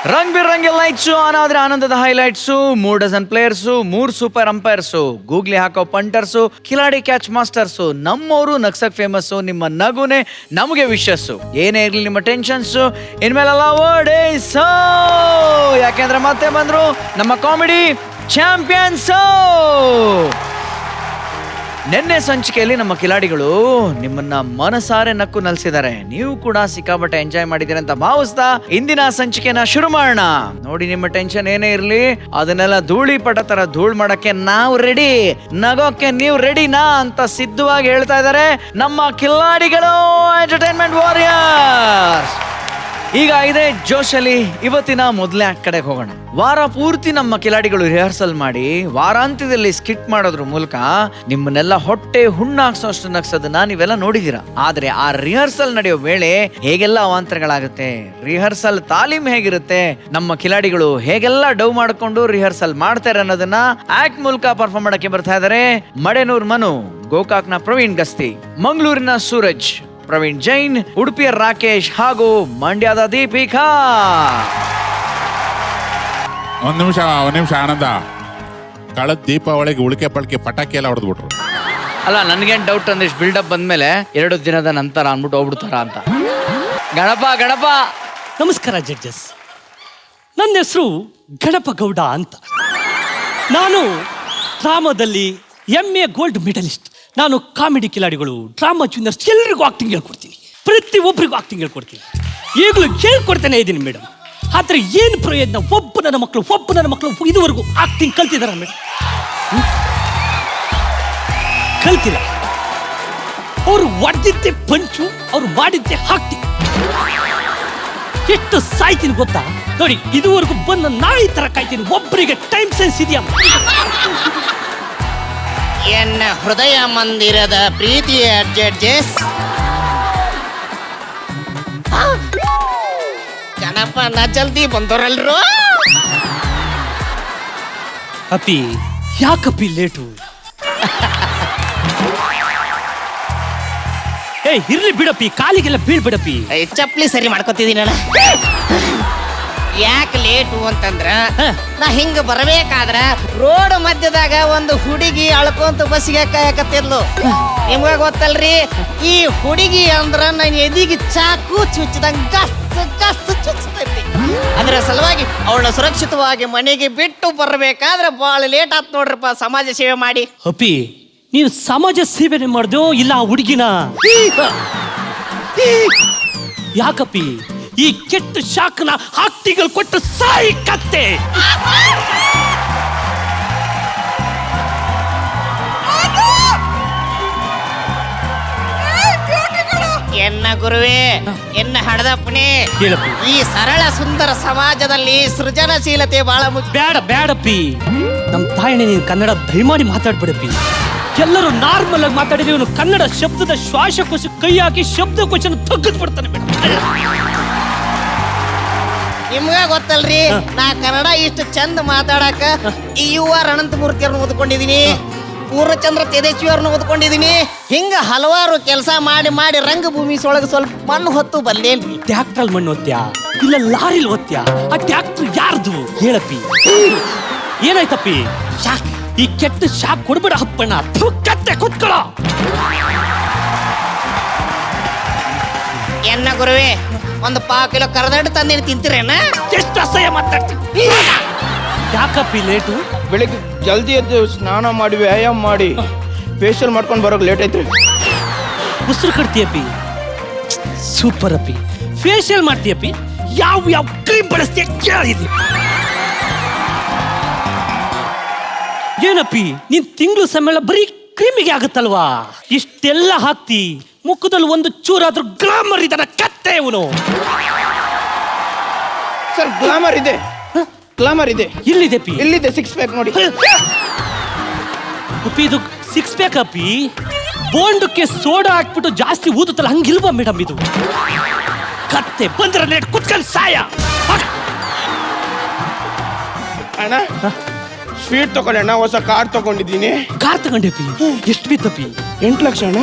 Rang ಬಿರಂಗಿ lights on ಆದ್ರೆ ಆನಂದದ highlights 3 dozen players 3 super umpires googly ಹಾಕೋ ಪಂಟರ್ಸು ಕಿಲಾಡಿ ಕ್ಯಾಚ್ ಮಾಸ್ಟರ್ಸು ನಮ್ಮವರು ನಗ್ಸಕ್ ಫೇಮಸ್ಸು ನಿಮ್ಮ ನಗುನೆ ನಮಗೆ ವಿಶಸ್ಸು ಏನೇ ಇರ್ಲಿ ನಿಮ್ಮ ಟೆನ್ಷನ್ಸು ಇನ್ಮೇಲೆಲ್ಲ ಓಡೇಸೋ ಯಾಕೆಂದ್ರೆ ಮತ್ತೆ ಬಂದ್ರು ನಮ್ಮ ಕಾಮಿಡಿ ಚಾಂಪಿಯನ್ಸು. ನಿನ್ನೆ ಸಂಚಿಕೆಯಲ್ಲಿ ನಮ್ಮ ಕಿಲಾಡಿಗಳು ನಿಮ್ಮನ್ನ ಮನಸಾರೆ ನಕ್ಕು ನಲ್ಸಿದ್ದಾರೆ. ನೀವು ಕೂಡ ಸಿಕ್ಕಾಪಟ್ಟೆ ಎಂಜಾಯ್ ಮಾಡಿದ್ದೀರಿ ಅಂತ ಭಾವಿಸ್ತಾ ಇಂದಿನ ಸಂಚಿಕೆನ ಶುರು ಮಾಡೋಣ. ನೋಡಿ, ನಿಮ್ಮ ಟೆನ್ಷನ್ ಏನೇ ಇರ್ಲಿ ಅದನ್ನೆಲ್ಲ ಧೂಳಿ ಪಟ ತರ ಧೂಳ್ ಮಾಡಕ್ಕೆ ನಾವು ರೆಡಿ, ನಗೋಕ್ಕೆ ನೀವು ರೆಡಿನಾ ಅಂತ ಸಿದ್ಧವಾಗಿ ಹೇಳ್ತಾ ಇದ್ದಾರೆ ನಮ್ಮ ಕಿಲಾಡಿಗಳು ಎಂಟರ್ಟೈನ್ಮೆಂಟ್ ವಾರಿಯರ್ಸ್. ಈಗ ಇದೆ ಜೋಶಲ್ಲಿ ಇವತ್ತಿನ ಮೊದಲೇ ಕಡೆಗೆ ಹೋಗೋಣ. ವಾರ ಪೂರ್ತಿ ನಮ್ಮ ಕಿಲಾಡಿಗಳು ರಿಹರ್ಸಲ್ ಮಾಡಿ ವಾರಾಂತ್ಯದಲ್ಲಿ ಸ್ಕಿಟ್ ಮಾಡೋದ್ರ ಮೂಲಕ ನಿಮ್ಮನ್ನೆಲ್ಲ ಹೊಟ್ಟೆ ಹುಣ್ಣಾಕ್ಸೋಷ್ಟು ನಗ್ಸೋದನ್ನ ನೀವೆಲ್ಲ ನೋಡಿದೀರಾ. ಆದ್ರೆ ಆ ರಿಹರ್ಸಲ್ ನಡೆಯೋ ವೇಳೆ ಹೇಗೆಲ್ಲ ಅವಾಂತರಗಳಾಗುತ್ತೆ, ರಿಹರ್ಸಲ್ ತಾಲೀಮ್ ಹೇಗಿರುತ್ತೆ, ನಮ್ಮ ಕಿಲಾಡಿಗಳು ಹೇಗೆಲ್ಲ ಡವ್ ಮಾಡ್ಕೊಂಡು ರಿಹರ್ಸಲ್ ಮಾಡ್ತಾರೆ ಅನ್ನೋದನ್ನ ಆಕ್ಟ್ ಮೂಲಕ ಪರ್ಫಾರ್ಮ್ ಮಾಡಕ್ಕೆ ಬರ್ತಾ ಇದಾರೆ ಮಡೆನೂರ್ ಮನು, ಗೋಕಾಕ್ನ ಪ್ರವೀಣ್ ಗಸ್ತಿ, ಮಂಗಳೂರಿನ ಸೂರಜ್, ಪ್ರವೀಣ್ ಜೈನ್, ಉಡುಪಿಯ ರಾಕೇಶ್ ಹಾಗೂ ಮಂಡ್ಯದ ದೀಪಿಕಾ. ಒಂದ್ ನಿಮಿಷ ಆನಂದ, ಕಳೆದ ದೀಪಾವಳಿಗೆ ಉಳಿಕೆ ಪಳಿಕೆ ಪಟಾಕಿ ಎಲ್ಲ ಹೊಡೆದ್ಬಿಟ್ರು. ಅಲ್ಲ, ನನ್ಗೇನ್ ಡೌಟ್ ಅಂದ್ರೆ ಬಿಲ್ಡಪ್ ಬಂದ್ಮೇಲೆ 2 ದಿನದ ನಂತರ ಅಂದ್ಬಿಟ್ಟು ಹೋಗ್ಬಿಡ್ತಾರ ಅಂತ. ಗಣಪ ನಮಸ್ಕಾರ ಜಡ್ಜಸ್, ನನ್ನ ಹೆಸರು ಗಣಪ ಗೌಡ ಅಂತ. ನಾನು ಡ್ರಾಮಾದಲ್ಲಿ MA ಗೋಲ್ಡ್ ಮೆಡಲಿಸ್ಟ್. ನಾನು ಕಾಮಿಡಿ ಕಿಲಾಡಿಗಳು, ಡ್ರಾಮಾ ಜೂನಿಯರ್ಸ್ ಎಲ್ಲರಿಗೂ ಆಕ್ಟಿಂಗ್ ಹೇಳ್ಕೊಡ್ತೀನಿ, ಪ್ರತಿಯೊಬ್ಬರಿಗೂ ಆಕ್ಟಿಂಗ್ ಹೇಳ್ಕೊಡ್ತೀನಿ. ಈಗಲೂ ಹೇಳ್ಕೊಡ್ತಾನೆ ಇದ್ದೀನಿ ಮೇಡಮ್. ಆದ್ರೆ ಏನು ಪ್ರಯೋಜನ? ಒಬ್ಬ ನನ್ನ ಮಕ್ಕಳು ಇದುವರೆಗೂ ಆಕ್ಟಿಂಗ್ ಕಲ್ತಿದಾರ ಮೇಡಮ್? ಕಲ್ತಿಲ್ಲ. ಅವ್ರು ಹೊಡೆದಿದ್ದೆ ಪಂಚು, ಅವ್ರು ಮಾಡಿದ್ದೆ ಆಕ್ಟಿಂಗ್. ಎಷ್ಟು ಸಾಯ್ತೀನಿ ಗೊತ್ತಾ? ನೋಡಿ, ಇದುವರೆಗೂ ಬಂದ ನಾಯಿ ತರ ಕಾಯ್ತೀನಿ. ಒಬ್ಬರಿಗೆ ಟೈಮ್ ಸೆನ್ಸ್ ಇದೆಯಾ? ಎನ್ನ ಹೃದಯ ಮಂದಿರದ ಪ್ರೀತಿಯ ಜಡ್ಜಸ್, ಗಣಪನ ಜಲ್ದಿ ಬಂದವರಲ್ರು. ಅಪ್ಪಿ, ಯಾಕಪ್ಪಿ ಲೇಟು? ಇರ್ಲಿ ಬಿಡಪ್ಪಿ, ಕಾಲಿಗೆಲ್ಲ ಬೀಳ್ಬಿಡಪ್ಪಿ. ಚಪ್ಪಲಿ ಸರಿ ಮಾಡ್ಕೊತಿದ್ದೀನಣ್ಣ. ಯಾಕೆ ಲೇಟು ಅಂತಂದ್ರ, ನಾ ಹಿಂಗ ಬರ್ಬೇಕಾದ್ರ ರೋಡ್ ಮಧ್ಯದಾಗ ಒಂದು ಹುಡುಗಿ ಅಳ್ಕೊಂತ ಬಸ್ಸಿಗೆ ಕಾಯಕತ್ತಿದ್ಲು. ನಿಮ್ಗ ಗೊತ್ತಲ್ರಿ, ಈ ಹುಡುಗಿ ಅಂದ್ರ ನನ್ನ ಎದಿಗೆ ಚಾಕು ಚುಚ್ಚಿದಂಗ ಗಸ್ ಚುಚ್ಚತೈತಿ. ಅದ್ರ ಸಲುವಾಗಿ ಅವಳನ್ನ ಸುರಕ್ಷಿತವಾಗಿ ಮನೆಗೆ ಬಿಟ್ಟು ಬರ್ಬೇಕಾದ್ರೆ ಬಹಳ ಲೇಟ್ ಆತ್ ನೋಡ್ರಪ್ಪ. ಸಮಾಜ ಸೇವೆ ಮಾಡಿ. ಅಪ್ಪಿ, ನೀನು ಸಮಾಜ ಸೇವೆನೆ ಮಾಡ್ದೋ ಇಲ್ಲ ಆ ಹುಡುಗಿನ? ಯಾಕಪ್ಪಿ ಈ ಕೆಟ್ಟ ಶಾಕ್ನ ಆಕ್ಟಿಗಳು ಕೊಟ್ಟು ಸಾಯಿ ಕತ್ತೆ? ಎನ್ನ ಗುರುವೇ, ಎನ್ನ ಹಡದಪ್ಪನೇ, ಈ ಸರಳ ಸುಂದರ ಸಮಾಜದಲ್ಲಿ ಸೃಜನಶೀಲತೆ ಬಹಳ ಮುಖ್ಯ. ಬೇಡಪ್ಪಿ, ನಮ್ ತಾಯಿನೇ ನೀನು ಕನ್ನಡ ದಯಮಾಡಿ ಮಾತಾಡ್ಬಿಡಪ್ಪಿ. ಎಲ್ಲರೂ ನಾರ್ಮಲ್ ಆಗಿ ಮಾತಾಡಿದ್ರೆ ಇವನು ಕನ್ನಡ ಶಬ್ದದ ಶ್ವಾಸಕೋಶ ಕೈ ಹಾಕಿ ಶಬ್ದಕೋಶನ ತೆಗೆದು ಬಿಡ್ತಾನೆ ಮೇಡಮ್. ನಿಮ್ಗ ಗೊತ್ತಲ್ರಿ, ನಾ ಕನ್ನಡ ಇಷ್ಟು ಚಂದ ಮಾತಾಡಕ ಈ UR ಅನಂತಮೂರ್ತಿ ಅವ್ರನ್ನ ಓದ್ಕೊಂಡಿದೀನಿ, ಪೂರ್ಣಚಂದ್ರ ತೇಜಸ್ವಿ ಅವ್ರನ್ನ ಓದ್ಕೊಂಡಿದೀನಿ. ಹಿಂಗ ಹಲವಾರು ಕೆಲಸ ಮಾಡಿ ರಂಗಭೂಮಿ ಸೊಳಗ ಸ್ವಲ್ಪ ಮಣ್ಣು ಹೊತ್ತು ಬಂದೇನ್ರಿ. ಟ್ಯಾಕ್ಟ್ರಲ್ಲಿ ಮಣ್ಣು ಹೊತ್ತ್ಯಾ ಇಲ್ಲ ಲಾರಿಲ್ ಹೊತ್ತ್ಯಾ? ಆ ಟ್ಯಾಕ್ಟರ್ ಯಾರ್ದು ಹೇಳಪ್ಪಿ? ಏನಾಯ್ತಪ್ಪಿ? ಶಾಕ್, ಈ ಕೆಟ್ಟ ಶಾಕ್ ಕೊಡ್ಬೇಡ ಹಪ್ಪಣ್ಣ. ಕತ್ತೆ ಕುತ್ಕೊಳ್ಳ. ಎನ್ನ ಗುರುವೇ, ಒಂದು 1/4 ಕಿಲೋ ಕರದಡ್ಡು ತಂದಿನ ತಿಂತೀರೇನ? ಎಷ್ಟು ಅಸಹ್ಯ ಮಾತಾಡ್ತೀನಿ. ಯಾಕಪ್ಪಿ ಲೇಟು? ಬೆಳಿಗ್ಗೆ ಜಲ್ದಿ ಎದ್ದು ಸ್ನಾನ ಮಾಡಿ ವ್ಯಾಯಾಮ ಮಾಡಿ ಫೇಶಿಯಲ್ ಮಾಡ್ಕೊಂಡು ಬರೋಕೆ ಲೇಟ್ ಐತ್ರಿ. ಉಸಿರು ಕಟ್ತೀಯಪ್ಪಿ? ಸೂಪರ್ ಅಪ್ಪಿ. ಫೇಶಿಯಲ್ ಮಾಡ್ತೀಯಪ್ಪಿ? ಯಾವ ಕ್ರೀಮ್ ಬಳಸ್ತೀಯ ಕೇಳಿದ್ವಿ. ಏನಪ್ಪಿ, ನೀನ್ ತಿಂಗಳು ಸಮೇಳ ಬರೀ ಕ್ರೀಮಿಗೆ ಆಗುತ್ತಲ್ವಾ? ಇಷ್ಟೆಲ್ಲ ಹಾಕ್ತಿ, ಮುಖದಲ್ಲಿ ಒಂದು ಚೂರಾದ್ರೂ ಗ್ಲಾಮರ್ ಇದನ್ನ ಕತ್ತೆ ಇವನು. ಸರ್, ಗ್ಲಾಮರ್ ಇದೆ. ಇಲ್ಲಿದೆ ಪಿ, ಇಲ್ಲಿದೆ 6 ಪ್ಯಾಕ್ ನೋಡಿ. ಅಪ್ಪಿ, ಇದು 6 ಪ್ಯಾಕ್ ಅಪ್ಪಿ. ಬೋಂಡಕ್ಕೆ ಸೋಡಾ ಹಾಕ್ಬಿಟ್ಟು ಜಾಸ್ತಿ ಊದುತ್ತಲ್ಲ, ಹಂಗಿಲ್ವಾ ಮೇಡಮ್ ಇದು? ಕತ್ತೆ ಬಂದ್ರೆ ಲೇಟ್ ಕುತ್ಕೊಂಡು ಸಾಯ. ಅಣ್ಣ, ಸ್ವೀಟ್ ತಗೊಂಡಣ್ಣ, ಹೊಸ ಕಾರ್ ತಗೊಂಡಿದ್ದೀನಿ. ಕಾರ್ ತಗೊಂಡೆಪಿ? ಎಷ್ಟು ಬಿತ್ತಪ್ಪಿ? 8 ಲಕ್ಷ ಅಣ್ಣ.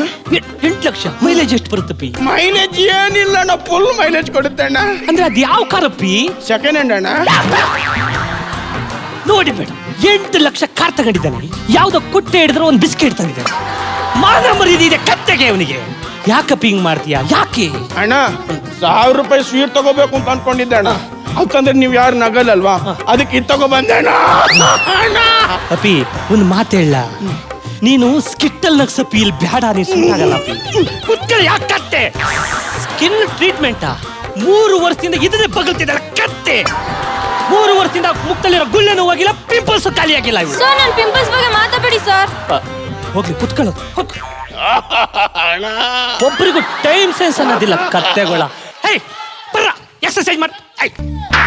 8 ಲಕ್ಷ ಮೈಲೇಜ್ ಎಷ್ಟು ಬರುತ್ತಪ್ಪಿ? ಮೈಲೇಜ್ ಏನಿಲ್ಲ ಅಣ್ಣ, ಫುಲ್ ಮೈಲೇಜ್ ಕೊಡುತ್ತೆ ಅಣ್ಣ. ಅಂದ್ರೆ ಅದು ಯಾವ ಕಾರಪ್ಪಿ? ಸೆಕೆಂಡ್ ಹ್ಯಾಂಡ್ ಅಣ್ಣ. ನೋಡಿ ಬೇಡ, 8 ಲಕ್ಷ ಕಾರ್ ತಗೊಂಡಿದ್ದಾನೆ. ಯಾವ್ದೋ ಕುಟ್ಟೆ ಹಿಡಿದ್ರೆ ಒಂದು ಬಿಸ್ಕೆಟ್ ತಂದಿದ್ದಾನೆ. ಮಾನ ಮರ್ಯಾದೆ ಕತ್ತೆಗೆ ಅವನಿಗೆ. ಯಾಕಪ್ಪಿ ಹಿಂಗ್ ಮಾಡ್ತೀಯಾ? ಯಾಕೆ ಅಣ್ಣ 1000 ರೂಪಾಯಿ ಸ್ವೀಟ್ ತಗೋಬೇಕು ಅಂತ ಅನ್ಕೊಂಡಿದ್ದೆ ಅಣ್ಣ. ಯಾಕಂದ್ರೆ ನೀವು ಯಾರು ನಗಲ್ಲಲ್ವಾ, ಅದಕ್ಕೆ ಇದು ತಗೋ ಬಂದೆ ಅಣ್ಣ. ಅಪ್ಪಿ ಒಂದು ಮಾತು ಹೇಳ, ನೀನು ಸ್ಕಿಟ್ಟಲ್ ನಗ್ಸಪ್ಪಿ, ಇಲ್ಲಿ ಬೇಡ, ನೀನು ಸೂಟ್ ಆಗಲ್ಲ ಅಪ್ಪಿ. ಕುತ್ಕೊಳ್ಳಿ, ಯಾಕತ್ತೆ ಸ್ಕಿನ್ ಟ್ರೀಟ್ಮೆಂಟಾ? 3 ವರ್ಷದಿಂದ ಇದನ್ನೇ ಬಗಲ್ತಿದ್ದಾರೆ ಕತ್ತೆ. 3 ವರ್ಷದಿಂದ ಮುಖದಲ್ಲಿರೋ ಗುಳ್ಳೆನೂ ಹೋಗಿಲ್ಲ, ಪಿಂಪಲ್ಸ್ ಖಾಲಿ ಆಗಿಲ್ಲ ಇವ್ರು. ಸರ್ ನನ್ನ ಪಿಂಪಲ್ಸ್ ಬಗ್ಗೆ ಮಾತಾಡಬೇಡಿ ಸರ್. ಹೋಗ್ಲಿ ಕುತ್ಕೊಳ್ಳೋದು, ಹೋಗ್. ಒಬ್ಬರಿಗೂ ಟೈಮ್ ಸೆನ್ಸ್ ಅನ್ನೋದಿಲ್ಲ ಕತ್ತೆಗಳ. ಹೇ ಬರ್ರ ಎಕ್ಸರ್ಸೈಸ್ ಮಾಡ್,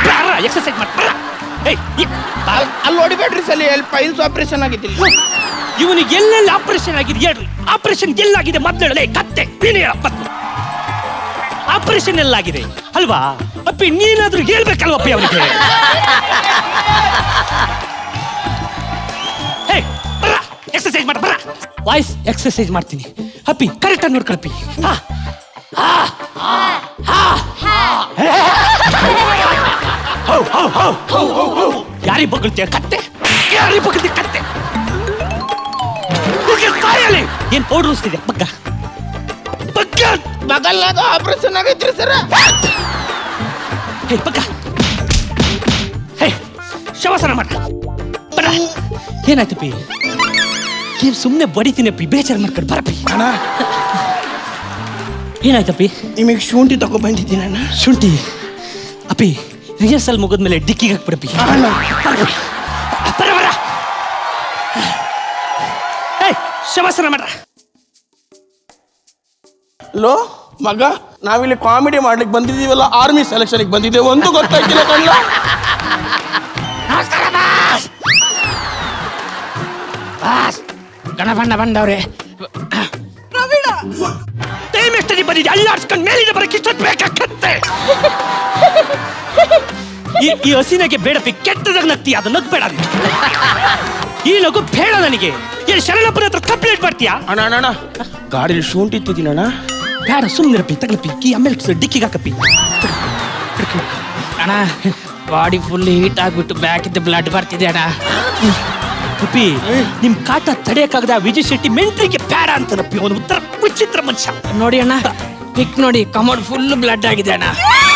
ಬರ್ರ ಎಕ್ಸರ್ಸೈಸ್ ಮಾಡ್, ಬರ್ರ. ಅಲ್ಲಿ ಹೊಡಿಬೇಡ್ರಿ ಸಲಿ, ಎಲ್ಲಿ ಪೈಲ್ಸ್ ಆಪರೇಷನ್ ಆಗಿದ್ದಿಲ್ಲ. ಇವನಿಗೆ ಎಲ್ಲೆಲ್ಲಿ ಆಪರೇಷನ್ ಆಗಿದೆ ಹೇಳ್ರಿ. ಆಪರೇಷನ್ ಎಲ್ಲಾಗಿದೆ ಮೊದ್ಲು ಹೇಳಲೇ ಕತ್ತೆ. ನೀನೇ ಹೇಳಪ್ಪತ್ತು ಆಪರೇಷನ್ ಎಲ್ಲಾಗಿದೆ ಅಲ್ವಾ ಅಪ್ಪಿ? ನೀನಾದ್ರೂ ಹೇಳ್ಬೇಕಲ್ವಪ್ಪಿ ಅವನಿಗೆ. ಹೇ ಬರ್ರ ಎಕ್ಸರ್ಸೈಸ್ ಮಾಡ, ಬರ್ರ. ವಾಯ್ಸ್ ಎಕ್ಸರ್ಸೈಸ್ ಮಾಡ್ತೀನಿ ಅಪ್ಪಿ, ಕರೆಕ್ಟ್ ಆಗಿ ನೋಡ್ಕೊಳಪ್ಪಿ. ಯಾರಿಗೆ ಬಗಳ್ತೀಯ ಕತ್ತೆ? ಯಾರಿಗೆ ಬಗಳ್ತೀಯ ಕತ್ತೆ? ತಾಯಲ್ಲಿ ಏನ್ ಪೌಡರ್ ಉಸ್ತಿದೆ ಬಗ್ಗ ಬಗ್ಗ. ಮಗಲ್ನಾಗ ಆಪರೇಷನ್ ಆಗೈತ್ರಿ ಸರ್. ಹೇ ಬಗ್ಗ, ಹೇ ಶವಾಸನ ಮಾಡ, ಬರ. ಏನಾಯ್ತಪ್ಪಿ? ಏನ್ ಸುಮ್ಮನೆ ಬಡಿತೀನಿ ಅಪ್ಪಿ, ಬೇಜಾರು ಮಾಡ್ಕೊಂಡು ಬರಪ್ಪಿ. ಅಣ್ಣ ಏನಾಯ್ತಪ್ಪಿ? ನಿಮಗೆ ಶುಂಠಿ ತಗೋ ಬಂದಿದ್ದೀನಿ ಅಣ್ಣ. ಶುಂಠಿ ಅಪ್ಪಿ, ರಿಹರ್ಸಲ್ ಮುಗಿದ್ಮೇಲೆ ಡಿಕ್ಕಿಗೆ ಹಾಕ್ಬಿಡಪ್ಪಿ. ಅಣ್ಣ ಬರ ಬರ. ಹೇ ಶವಾಸನ ಮಾಡ್ರ. ಲೋ ಮಗ, ನಾವಿಲ್ಲಿ ಕಾಮಿಡಿ ಮಾಡ್ಲಿಕ್ಕೆ ಬಂದಿದ್ದೀವಲ್ಲ, ಆರ್ಮಿ ಸೆಲೆಕ್ಷನ್ಗೆ ಬಂದಿದ್ದೇವೆ, ಒಂದು ಗೊತ್ತಾಯ್ತಿಲ್ಲ ಕಣ್ಣ. ಗಣಬಣ್ಣ ಬಂದವ್ರೆ. ಟೈಮ್ ಎಷ್ಟದಿ ಬಂದಿದೆ, ಅಲ್ಲಾಡ್ಸ್ಕೊಂಡು ಮೇಲಿಂದ ಬರಕ್ಕೆ ಇಷ್ಟೊತ್ತು ಬೇಕಾಗತ್ತೆ. ಈ ಹಸಿನಾಗೆ ಬೇಡಪ್ಪಿ, ಕೆಟ್ಟದಾಗ ನಗ್ತೀಯ, ಅದು ನಗ್ಬೇಡ. ಈ ನಗು ಬೇಡ ನನಗೆ. ಏನು ಶರಣಪ್ಪನ ಹತ್ರ ಕಂಪ್ಲೇಂಟ್ ಮಾಡ್ತೀಯಾ? ಅಣ್ಣ ಅಣ್ಣ ಅಣ್ಣ, ಗಾಡಿಲಿ ಶುಂಠಿ ಇತ್ತಿದ್ದೀನಿ ಅಣ್ಣ. ಬೇಡ, ಸುಮ್ಮನಿರಪ್ಪಿ, ತಗಲಪ್ಪಿ ಕೀ, ಆಮೇಲೆ ಡಿಕ್ಕಿಗೆ ಹಾಕಪ್ಪಿ. ಅಣ್ಣ ಬಾಡಿ ಫುಲ್ ಹೀಟ್ ಆಗ್ಬಿಟ್ಟು ಬ್ಯಾಕಿಂದ ಬ್ಲಡ್ ಬರ್ತಿದೆ ಅಣ್ಣ. ಅಪ್ಪಿ ನಿಮ್ ಕಾಟ ತಡೆಯಕ್ಕಾಗದ ವಿಜಯ್ ಶೆಟ್ಟಿ ಮೆಂಟ್ರಿಗೆ ಬೇಡ ಅಂತನಪ್ಪಿ. ಅವನು ಉತ್ತರ ವಿಚಿತ್ರ ಮನುಷ್ಯ. ನೋಡಿ ಅಣ್ಣ, ಪಿಕ್ ನೋಡಿ, ಕಮೋಡ್ ಫುಲ್ ಬ್ಲಡ್ ಆಗಿದೆ ಅಣ್ಣ.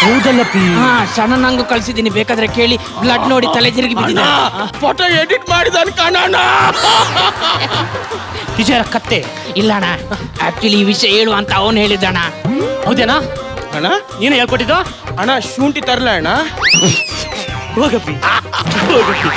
ಹೌದಲ್ಲಪ್ಪಿ? ಹಾ, ಸಣ್ಣ ನಂಗೂ ಕಳ್ಸಿದ್ದೀನಿ, ಬೇಕಾದ್ರೆ ಕೇಳಿ. ಬ್ಲಡ್ ನೋಡಿ ತಲೆ ತಿರುಗಿ ಬಿದ್ದಿದೆ. ಫೋಟೋ ಎಡಿಟ್ ಮಾಡಿದಾನೆ ಕಾಣೋಣ. ವಿಜಯ ಕತ್ತೆ. ಇಲ್ಲ ಅಣ್ಣ, ಆಕ್ಚುಲಿ ಈ ವಿಷಯ ಹೇಳು ಅಂತ ಅವನು ಹೇಳಿದ್ದಣ್ಣ. ಹೌದೇನಾ? ಅಣ್ಣ ನೀನು ಹೇಳ್ಕೊಟ್ಟಿದ್ದು? ಅಣ್ಣ ಶುಂಠಿ ತರಲ ಅಣ್ಣ. ಹೋಗಪ್ಪಿ, ಹೋಗಪ್ಪಿ.